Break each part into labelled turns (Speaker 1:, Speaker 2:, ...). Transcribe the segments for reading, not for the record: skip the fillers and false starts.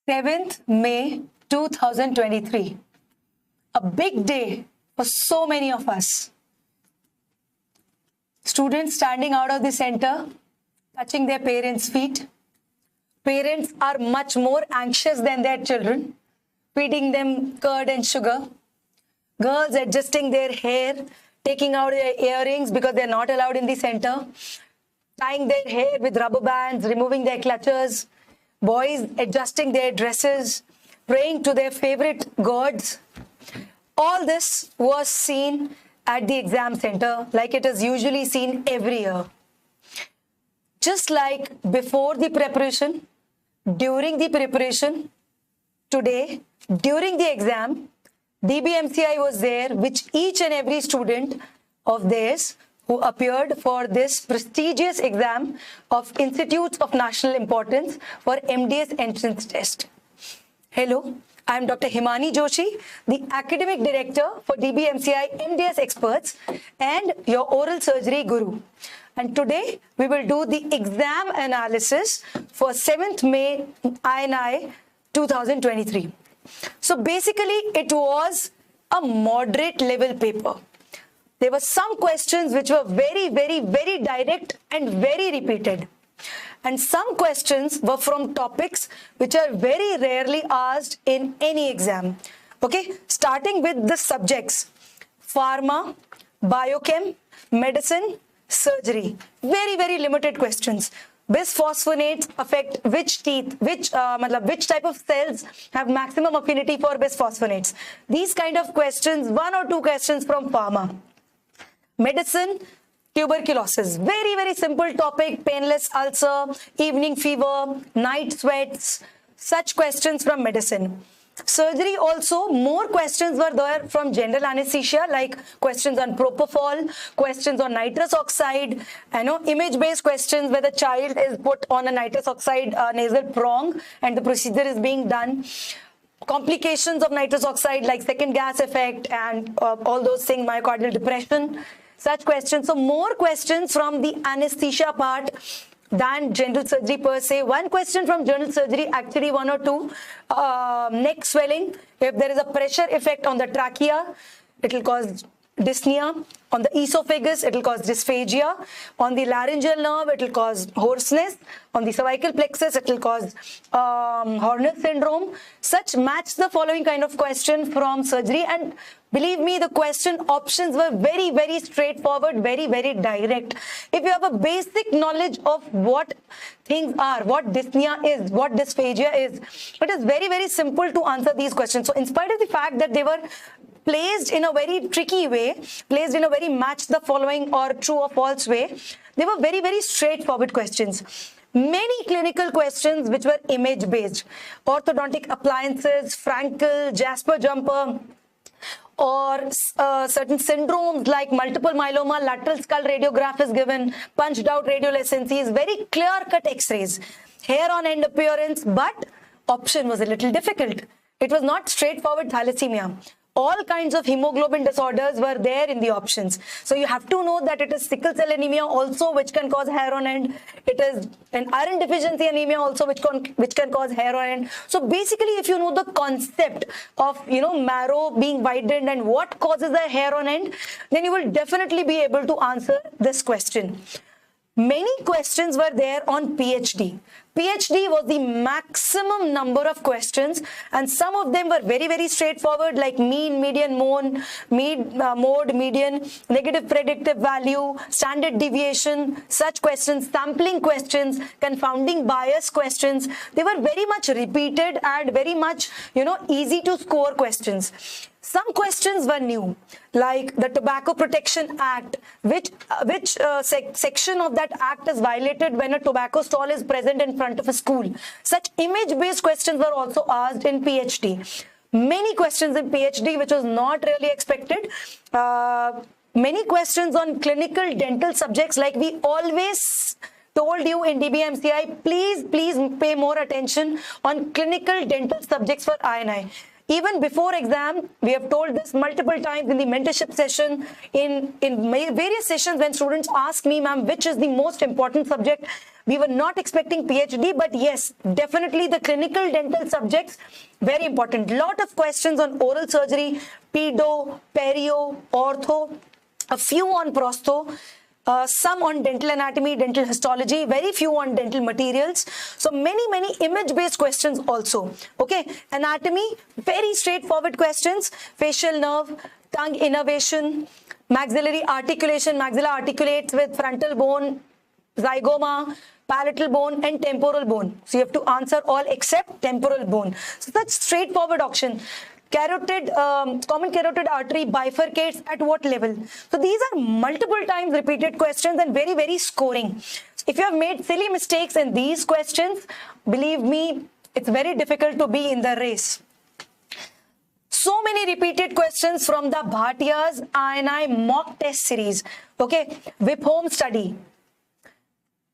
Speaker 1: 7th May 2023. A big day for so many of us. Students standing out of the center, touching their parents' feet. Parents are much more anxious than their children, feeding them curd and sugar. Girls adjusting their hair, taking out their earrings because they're not allowed in the center, tying their hair with rubber bands, removing their clutches. Boys adjusting their dresses, praying to their favorite gods. All this was seen at the exam center like it is usually seen every year. Just like before the preparation, during the preparation, today, during the exam, DBMCI was there, which each and every student of theirs who appeared for this prestigious exam of Institutes of National Importance for MDS entrance test. Hello, I am Dr. Himani Joshi, the Academic Director for DBMCI MDS Experts and your oral surgery guru. And today we will do the exam analysis for 7th May INI 2023. So basically it was a moderate level paper. There were some questions which were very direct and very repeated. And some questions were from topics which are very rarely asked in any exam. Okay, starting with the subjects: pharma, biochem, medicine, surgery. Very limited questions. Bisphosphonates affect which teeth, which type of cells have maximum affinity for bisphosphonates. These kind of questions, one or two questions from pharma. Medicine, tuberculosis, very simple topic, painless ulcer, evening fever, night sweats, such questions from medicine. Surgery also, more questions were there from general anesthesia, like questions on propofol, questions on nitrous oxide, image-based questions where the child is put on a nitrous oxide nasal prong and the procedure is being done. Complications of nitrous oxide like second gas effect and all those things, myocardial depression. Such questions. So more questions from the anesthesia part than general surgery per se. One question from general surgery, actually one or two. Neck swelling. If there is a pressure effect on the trachea, it will cause dyspnea. On the esophagus, it will cause dysphagia. On the laryngeal nerve, it will cause hoarseness. On the cervical plexus, it will cause Horner syndrome. Such match the following kind of question from surgery. And believe me, the question options were very straightforward, very direct. If you have a basic knowledge of what things are, what dyspnea is, what dysphagia is, it is very simple to answer these questions. So in spite of the fact that they were placed in a very tricky way, placed in a very match the following or true or false way, they were very straightforward questions. Many clinical questions which were image based. Orthodontic appliances, Frankel, Jasper jumper, or certain syndromes like multiple myeloma, lateral skull radiograph is given, punched out radiolucencies, very clear-cut x-rays, hair on end appearance, but option was a little difficult. It was not straightforward thalassemia. All kinds of hemoglobin disorders were there in the options. So you have to know that it is sickle cell anemia also which can cause hair on end. It is an iron deficiency anemia also which can cause hair on end. So basically if you know the concept of marrow being widened and what causes the hair on end, then you will definitely be able to answer this question. Many questions were there on PhD. PhD was the maximum number of questions, and some of them were very straightforward, like mean, median, mode, median, negative predictive value, standard deviation, such questions, sampling questions, confounding bias questions. They were very much repeated and very much, easy to score questions. Some questions were new, like the Tobacco Protection Act, which section of that act is violated when a tobacco stall is present in front of a school. Such image-based questions were also asked in PhD. Many questions in PhD, which was not really expected. Many questions on clinical dental subjects, like we always told you in DBMCI, please pay more attention on clinical dental subjects for INI. Even before exam, we have told this multiple times in the mentorship session, in various sessions when students ask me, ma'am, which is the most important subject? We were not expecting PhD, but yes, definitely the clinical dental subjects, very important. Lot of questions on oral surgery, pedo, perio, ortho, a few on prostho, some on dental anatomy, dental histology, very few on dental materials. So many image-based questions also. Okay, anatomy, very straightforward questions. Facial nerve, tongue innervation, maxillary articulation, maxilla articulates with frontal bone, zygoma, palatal bone and temporal bone. So you have to answer all except temporal bone. So that's straightforward option. Carotid, common carotid artery bifurcates at what level? So these are multiple times repeated questions and very scoring. If you have made silly mistakes in these questions, believe me, it's very difficult to be in the race. So many repeated questions from the Bhatia's INI mock test series. Okay, whip home study.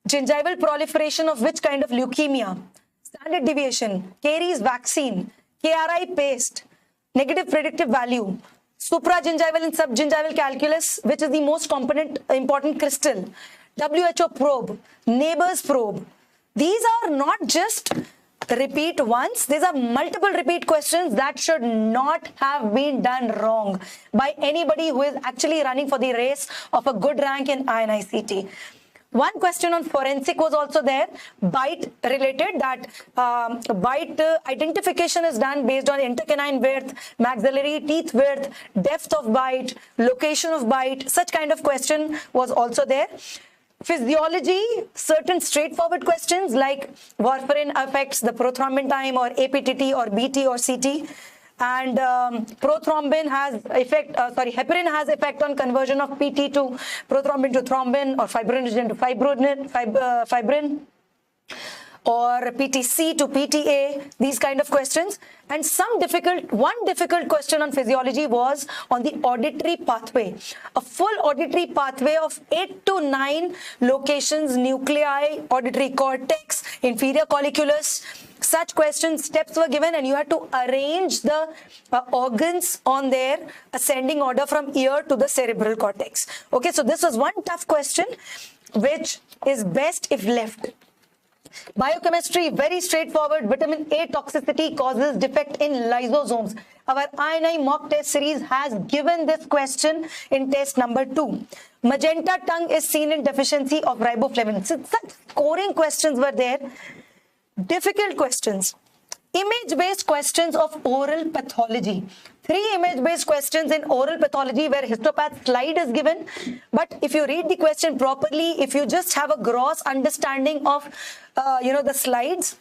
Speaker 1: Gingival proliferation of which kind of leukemia? Standard deviation, caries vaccine, KRI paste, negative predictive value, supragingival and subgingival calculus, which is the most important crystal, WHO probe, neighbors probe. These are not just repeat once, these are multiple repeat questions that should not have been done wrong by anybody who is actually running for the race of a good rank in INI-CET. One question on forensic was also there, bite related, that bite identification is done based on intercanine width, maxillary teeth width, depth of bite, location of bite, such kind of question was also there. Physiology, certain straightforward questions like warfarin affects the prothrombin time or APTT or BT or CT. And prothrombin has effect, heparin has effect on conversion of PT to prothrombin to thrombin or fibrinogen to fibrin or PTC to PTA, these kind of questions. And one difficult question on physiology was on the auditory pathway. A full auditory pathway of 8 to 9 locations, nuclei, auditory cortex, inferior colliculus. Such questions, steps were given and you had to arrange the organs on their ascending order from ear to the cerebral cortex. Okay, so this was one tough question which is best if left. Biochemistry, very straightforward. Vitamin A toxicity causes defect in lysosomes. Our INI mock test series has given this question in test number 2. Magenta tongue is seen in deficiency of riboflavin. So such scoring questions were there. Difficult questions. Image-based questions of oral pathology. 3 image-based questions in oral pathology where histopath slide is given. But if you read the question properly, if you just have a gross understanding of, the slides,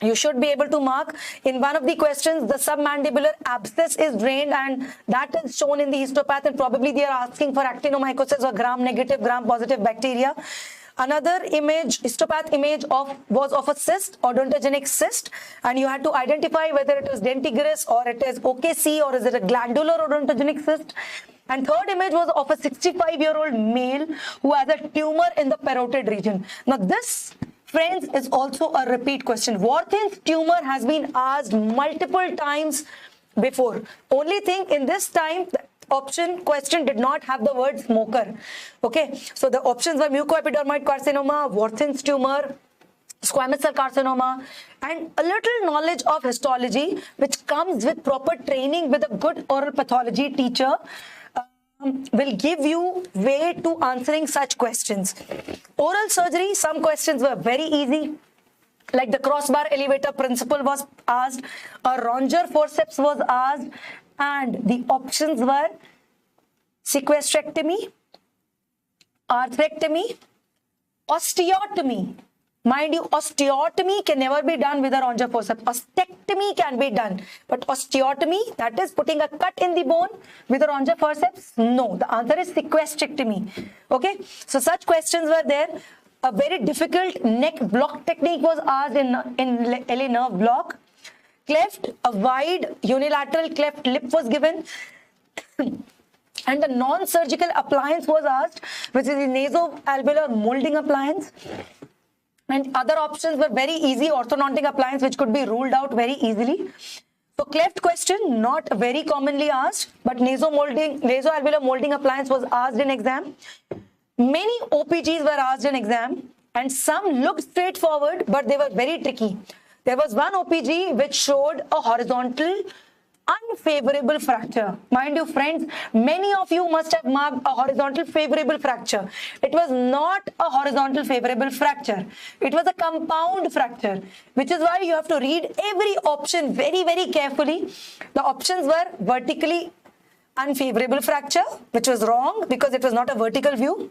Speaker 1: you should be able to mark. In one of the questions, the submandibular abscess is drained and that is shown in the histopath, and probably they are asking for actinomycosis or gram-negative, gram-positive bacteria. Another image, histopath image was of a cyst, odontogenic cyst, and you had to identify whether it is dentigerous or it is OKC or is it a glandular odontogenic cyst. And third image was of a 65-year-old male who has a tumor in the parotid region. Now this, friends, is also a repeat question. Warthin's tumor has been asked multiple times before. Only thing in this time, question did not have the word smoker. Okay, so the options were mucoepidermoid carcinoma, Warthin's tumor, squamous cell carcinoma, and a little knowledge of histology, which comes with proper training with a good oral pathology teacher, will give you way to answering such questions. Oral surgery, some questions were very easy, like the crossbar elevator principle was asked, a Ronger forceps was asked, and the options were sequestrectomy, arthrectomy, osteotomy. Mind you, osteotomy can never be done with a Ronger forceps. Ostectomy can be done, but osteotomy, that is putting a cut in the bone with a Ronger forceps, no. The answer is sequestrectomy. Okay, so such questions were there. A very difficult neck block technique was asked in LA nerve block. Cleft, a wide unilateral cleft lip was given. And a non-surgical appliance was asked, which is the nasoalveolar molding appliance. And other options were very easy, orthodontic appliance, which could be ruled out very easily. So cleft question, not very commonly asked, but nasoalveolar molding appliance was asked in exam. Many OPGs were asked in exam, and some looked straightforward, but they were very tricky. There was one OPG which showed a horizontal unfavorable fracture. Mind you, friends, many of you must have marked a horizontal favorable fracture. It was not a horizontal favorable fracture. It was a compound fracture, which is why you have to read every option very, very carefully. The options were vertically unfavorable fracture, which was wrong because it was not a vertical view.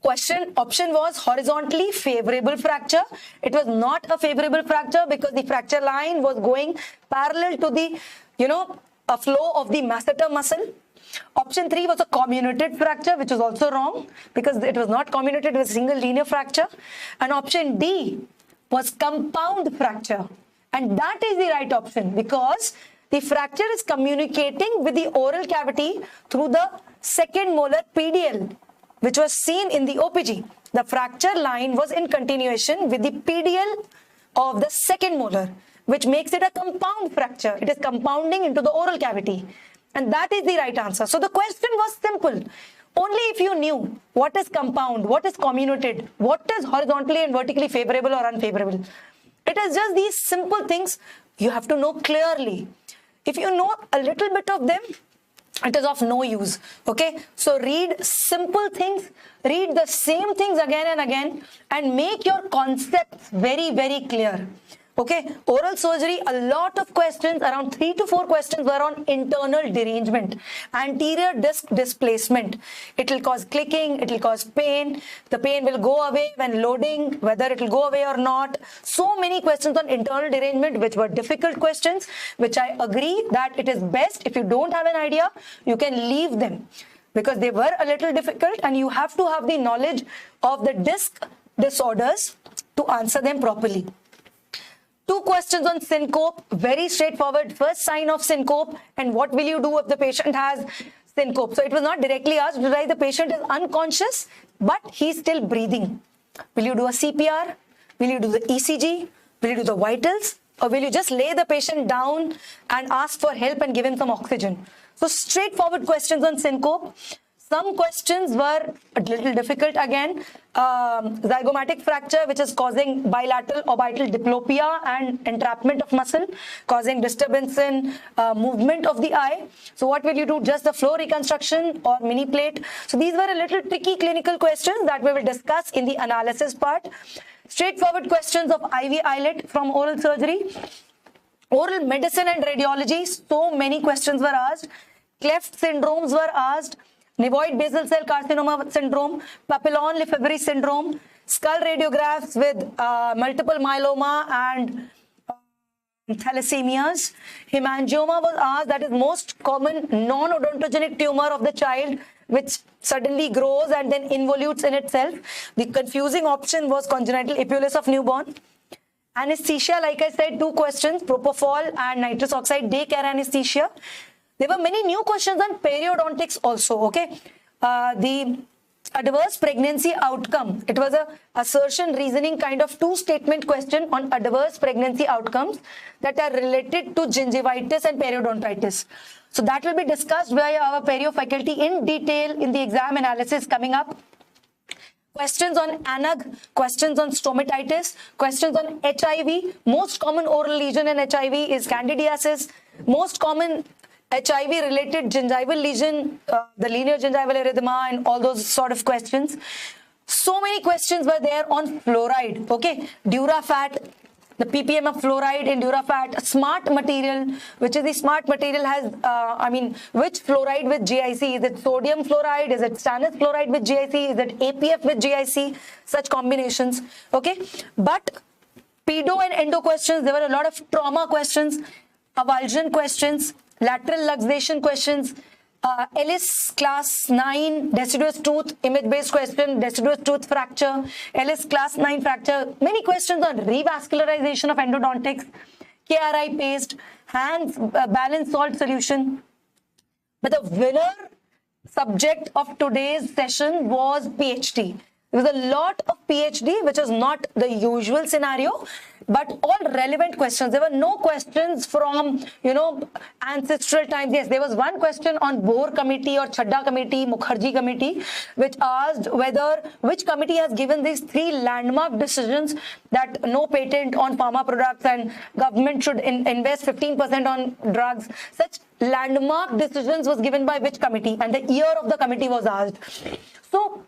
Speaker 1: Option was horizontally favorable fracture. It was not a favorable fracture because the fracture line was going parallel to the, a flow of the masseter muscle. Option 3 was a comminuted fracture, which was also wrong because it was not comminuted with single linear fracture. And option D was compound fracture. And that is the right option because the fracture is communicating with the oral cavity through the second molar PDL, which was seen in the OPG. The fracture line was in continuation with the PDL of the second molar, which makes it a compound fracture. It is compounding into the oral cavity. And that is the right answer. So the question was simple. Only if you knew what is compound, what is comminuted, what is horizontally and vertically favorable or unfavorable. It is just these simple things you have to know clearly. If you know a little bit of them, it is of no use. Okay, so read simple things, read the same things again and again, and make your concepts very, very clear. Okay, oral surgery, a lot of questions, around 3 to 4 questions were on internal derangement, anterior disc displacement. It will cause clicking, it will cause pain. The pain will go away when loading, whether it will go away or not. So many questions on internal derangement, which were difficult questions, which I agree that it is best if you don't have an idea, you can leave them because they were a little difficult and you have to have the knowledge of the disc disorders to answer them properly. 2 questions on syncope, very straightforward. First sign of syncope and what will you do if the patient has syncope? So it was not directly asked, right? The patient is unconscious, but he's still breathing. Will you do a CPR? Will you do the ECG? Will you do the vitals? Or will you just lay the patient down and ask for help and give him some oxygen? So straightforward questions on syncope. Some questions were a little difficult again. Zygomatic fracture, which is causing bilateral orbital diplopia and entrapment of muscle, causing disturbance in movement of the eye. So what will you do? Just the flow reconstruction or mini plate? So these were a little tricky clinical questions that we will discuss in the analysis part. Straightforward questions of IV eyelid from oral surgery. Oral medicine and radiology, so many questions were asked. Cleft syndromes were asked. Nevoid basal cell carcinoma syndrome, Papillon-Lefebvre syndrome, skull radiographs with multiple myeloma and thalassemias. Hemangioma was asked, that is most common non-odontogenic tumor of the child, which suddenly grows and then involutes in itself. The confusing option was congenital epulis of newborn. Anesthesia, like I said, 2 questions, propofol and nitrous oxide daycare anesthesia. There were many new questions on periodontics also, okay? The adverse pregnancy outcome. It was a assertion reasoning kind of 2-statement question on adverse pregnancy outcomes that are related to gingivitis and periodontitis. So that will be discussed by our perio faculty in detail in the exam analysis coming up. Questions on ANAG, questions on stomatitis, questions on HIV. Most common oral lesion in HIV is candidiasis. Most common HIV-related gingival lesion, the linear gingival erythema and all those sort of questions. So many questions were there on fluoride, okay? Durafat, the ppm of fluoride in Durafat, smart material, which is the smart material has, which fluoride with GIC? Is it sodium fluoride? Is it stannous fluoride with GIC? Is it APF with GIC? Such combinations, okay? But pedo and endo questions, there were a lot of trauma questions, avulsion questions, lateral luxation questions, Ellis class 9 deciduous tooth, image-based question, deciduous tooth fracture, Ellis class 9 fracture, many questions on revascularization of endodontics, KRI paste, hands balanced salt solution. But the winner subject of today's session was PhD. There was a lot of PhD, which was not the usual scenario. but all relevant questions. There were no questions from, ancestral times. Yes, there was one question on Bohr committee or Chadda committee, Mukherjee committee, which asked which committee has given these 3 landmark decisions that no patent on pharma products and government should invest 15% on drugs. Such landmark decisions was given by which committee, and the year of the committee was asked. So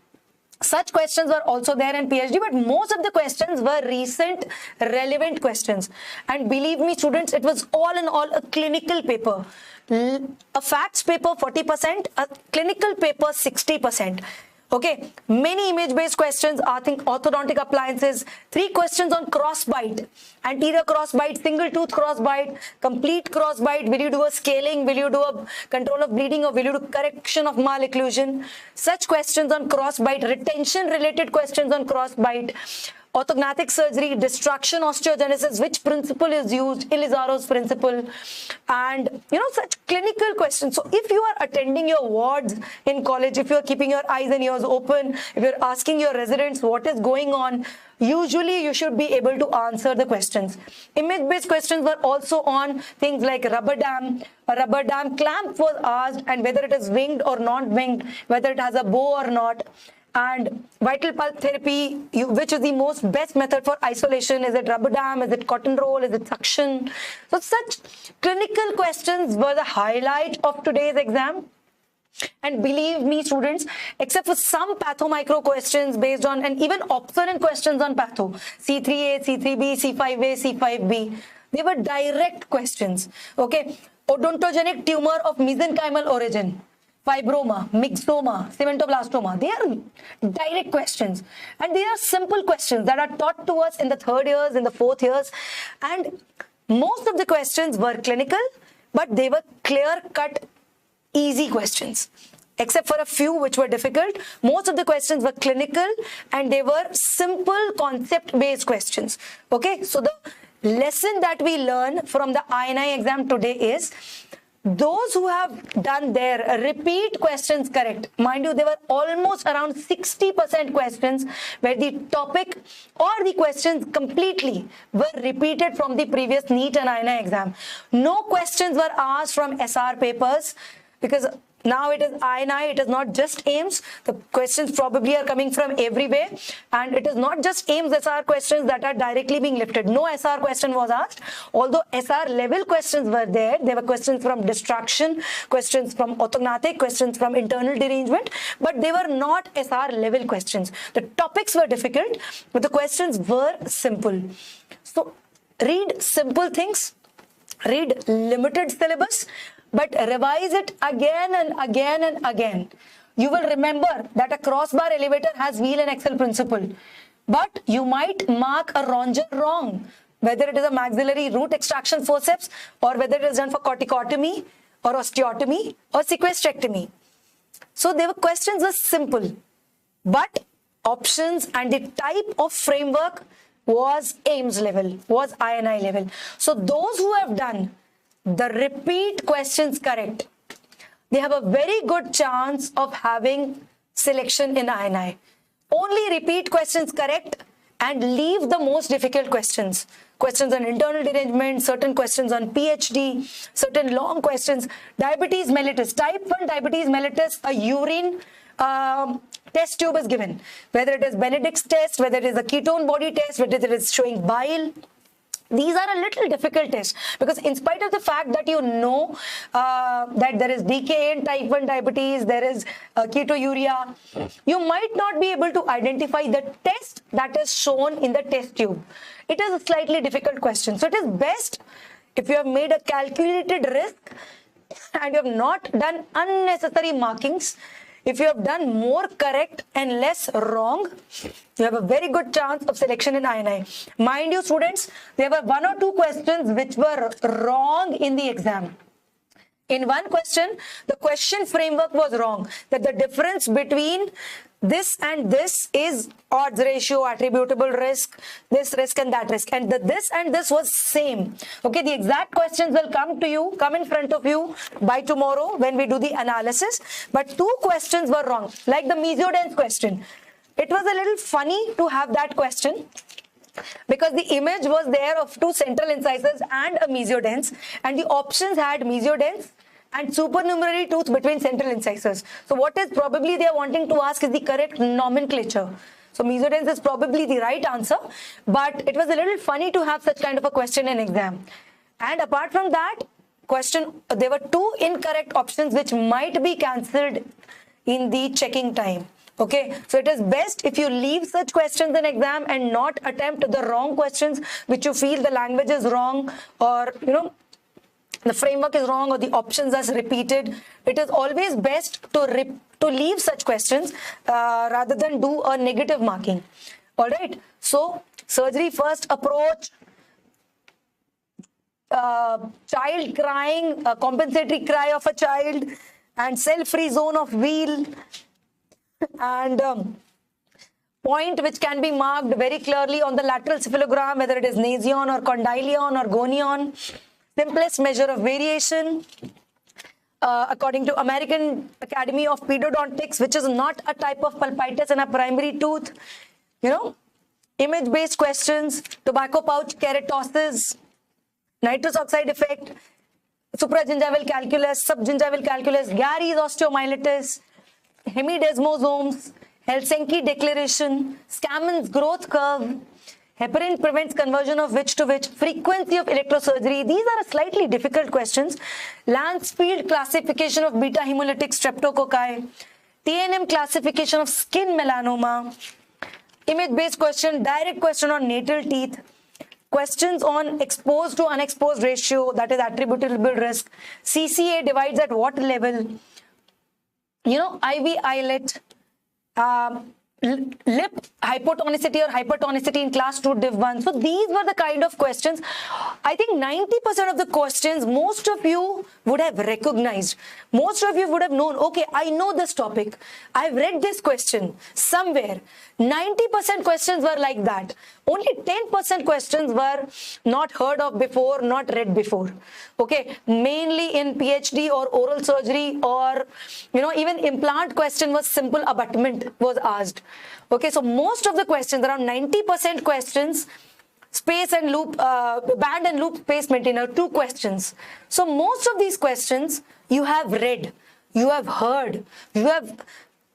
Speaker 1: such questions were also there in PhD, but most of the questions were recent relevant questions. And believe me, students, it was all in all a clinical paper. A facts paper 40%, a clinical paper 60%. Okay, many image-based questions, I think orthodontic appliances, 3 questions on crossbite, anterior crossbite, single tooth crossbite, complete crossbite, will you do a scaling, will you do a control of bleeding, or will you do correction of malocclusion? Such questions on crossbite, retention-related questions on crossbite, orthognathic surgery, destruction, osteogenesis, which principle is used, Elizaro's principle, and such clinical questions. So if you are attending your wards in college, if you are keeping your eyes and ears open, if you're asking your residents what is going on, usually you should be able to answer the questions. Image-based questions were also on things like rubber dam. A rubber dam clamp was asked, and whether it is winged or non-winged, whether it has a bow or not. And vital pulse therapy, which is the most best method for isolation? Is it rubber dam? Is it cotton roll? Is it suction? So such clinical questions were the highlight of today's exam. And believe me, students, except for some pathomicro questions based on, and even observant questions on patho, C3A, C3B, C5A, C5B, they were direct questions. Okay, odontogenic tumor of mesenchymal origin, fibroma, myxoma, cementoblastoma. They are direct questions, and they are simple questions that are taught to us in the 3rd years, in the 4th years, and most of the questions were clinical, but they were clear-cut, easy questions. Except for a few which were difficult, most of the questions were clinical, and they were simple concept-based questions. Okay, so the lesson that we learn from the INI exam today is, those who have done their repeat questions correct, mind you, there were almost around 60% questions where the topic or the questions completely were repeated from the previous NEET and INI exam. No questions were asked from SR papers, because now it is INI, it is not just AIIMS. The questions probably are coming from everywhere, and it is not just AIIMS SR questions that are directly being lifted. No SR question was asked, although SR level questions were there. There were questions from destruction, questions from orthognathic, questions from internal derangement, but they were not SR level questions. The topics were difficult, but the questions were simple. So read simple things, read limited syllabus, but revise it again and again and again. You will remember that a crossbar elevator has wheel and axle principle, but you might mark a ronger wrong, whether it is a maxillary root extraction forceps, or whether it is done for corticotomy or osteotomy or sequestrectomy. So their questions were simple, but options and the type of framework was AIIMS level, was INI level. So those who have done the repeat questions correct, they have a very good chance of having selection in INI. Only repeat questions correct and leave the most difficult questions. Questions on internal derangement, certain questions on PhD, certain long questions. Diabetes mellitus, type 1 diabetes mellitus, a urine test tube is given. Whether it is Benedict's test, whether it is a ketone body test, whether it is showing bile. These are a little difficult tests, because in spite of the fact that you know that there is DKA in type 1 diabetes, there is ketonuria, you might not be able to identify the test that is shown in the test tube. It is a slightly difficult question. So it is best if you have made a calculated risk and you have not done unnecessary markings. If you have done more correct and less wrong, you have a very good chance of selection in INI. Mind you, students, there were 1 or 2 questions which were wrong in the exam. In one question, the question framework was wrong, that the difference between this and this is odds ratio, attributable risk, this risk and that risk, and this and this was same. Okay, the exact questions will come to you, come in front of you by tomorrow when we do the analysis, but 2 questions were wrong, like the mesodense question. It was a little funny to have that question. because the image was there of two central incisors and a mesiodens, and the options had mesiodens and supernumerary tooth between central incisors. So what is probably they are wanting to ask is the correct nomenclature. So mesiodens is probably the right answer, but it was a little funny to have such kind of a question in exam. And apart from that question, there were two incorrect options which might be cancelled in the checking time. Okay, so it is best if you leave such questions in exam and not attempt the wrong questions which you feel the language is wrong, or the framework is wrong, or the options are repeated. It is always best to leave such questions rather than do a negative marking. All right, so surgery first approach, child crying, compensatory cry of a child, and cell-free zone of wheel, and point which can be marked very clearly on the lateral cephalogram, whether it is nasion or condylion or gonion. Simplest measure of variation, according to American Academy of Pedodontics, which is not a type of pulpitis in a primary tooth. Image-based questions, tobacco pouch keratosis, nitrous oxide effect, supragingival calculus, subgingival calculus, Gary's osteomyelitis, hemidesmosomes, Helsinki declaration, Scammonn's growth curve, heparin prevents conversion of which to which, frequency of electrosurgery. These are slightly difficult questions. Lancefield classification of beta hemolytic streptococci, TNM classification of skin melanoma, image-based question, direct question on natal teeth, questions on exposed to unexposed ratio, that is attributable risk, CCA divides at what level, IV eyelet, lip hypotonicity or hypertonicity in class 2 div 1. So these were the kind of questions. I think 90% of the questions most of you would have recognized. Most of you would have known, okay, I know this topic. I've read this question somewhere. 90% questions were like that. Only 10% questions were not heard of before, not read before. Okay, mainly in PhD or oral surgery, or even implant question was simple abutment was asked. Okay, so most of the questions, around 90% questions, space and loop, band and loop space maintainer, 2 questions. So most of these questions you have read, you have heard, you have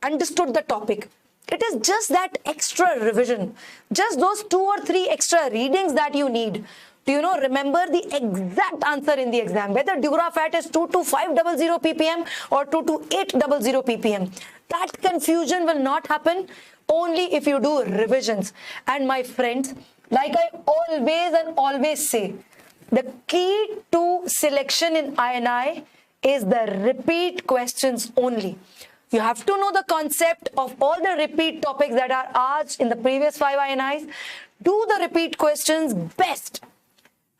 Speaker 1: understood the topic. It is just that extra revision, just those 2 or 3 extra readings that you need to, remember the exact answer in the exam, whether Dura fat is 22500 ppm or 22800 ppm. That confusion will not happen only if you do revisions. And my friends, like I always say, the key to selection in INI is the repeat questions only. You have to know the concept of all the repeat topics that are asked in the previous 5 INIs. Do the repeat questions best,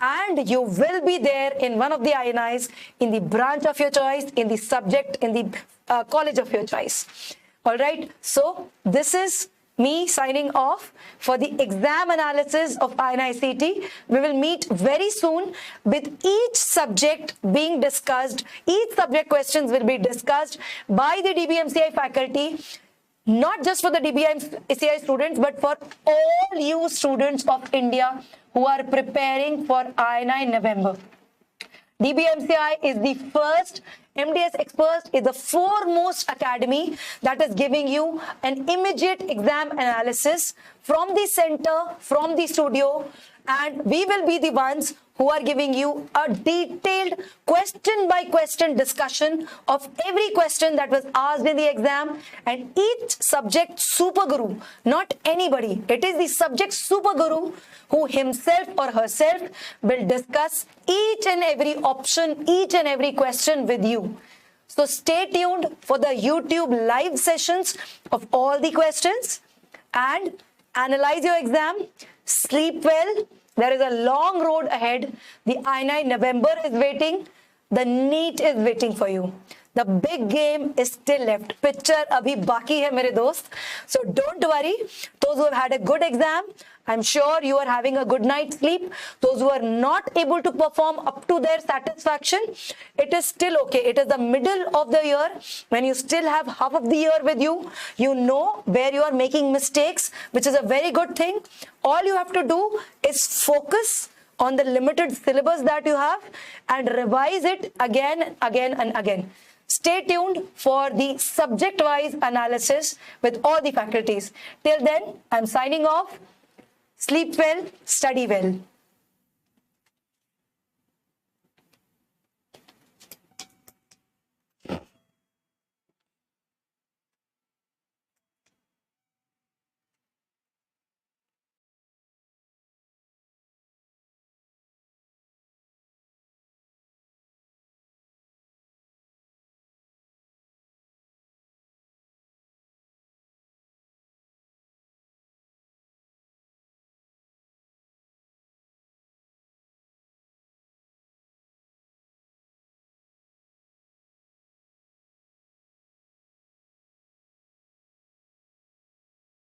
Speaker 1: and you will be there in one of the INIs, in the branch of your choice, in the subject, in the college of your choice. All right. So this is me signing off for the exam analysis of INI-CET. We will meet very soon with each subject being discussed. Each subject questions will be discussed by the DBMCI faculty, not just for the DBMCI students, but for all you students of India who are preparing for INI November. DBMCI is the first, MDS Experts is the foremost academy that is giving you an immediate exam analysis from the center, from the studio, and we will be the ones who are giving you a detailed question by question discussion of every question that was asked in the exam, and each subject super guru, not anybody, it is the subject super guru who himself or herself will discuss each and every option, each and every question with you. So stay tuned for the YouTube live sessions of all the questions, and analyze your exam, sleep well. There is a long road ahead. The INI November is waiting. The NEET is waiting for you. The big game is still left. Picture abhi baki hai mere dost. So don't worry. Those who have had a good exam, I'm sure you are having a good night's sleep. Those who are not able to perform up to their satisfaction, it is still okay. It is the middle of the year when you still have half of the year with you. You know where you are making mistakes, which is a very good thing. All you have to do is focus on the limited syllabus that you have and revise it again and again. Stay tuned for the subject-wise analysis with all the faculties. Till then, I'm signing off. Sleep well, study well.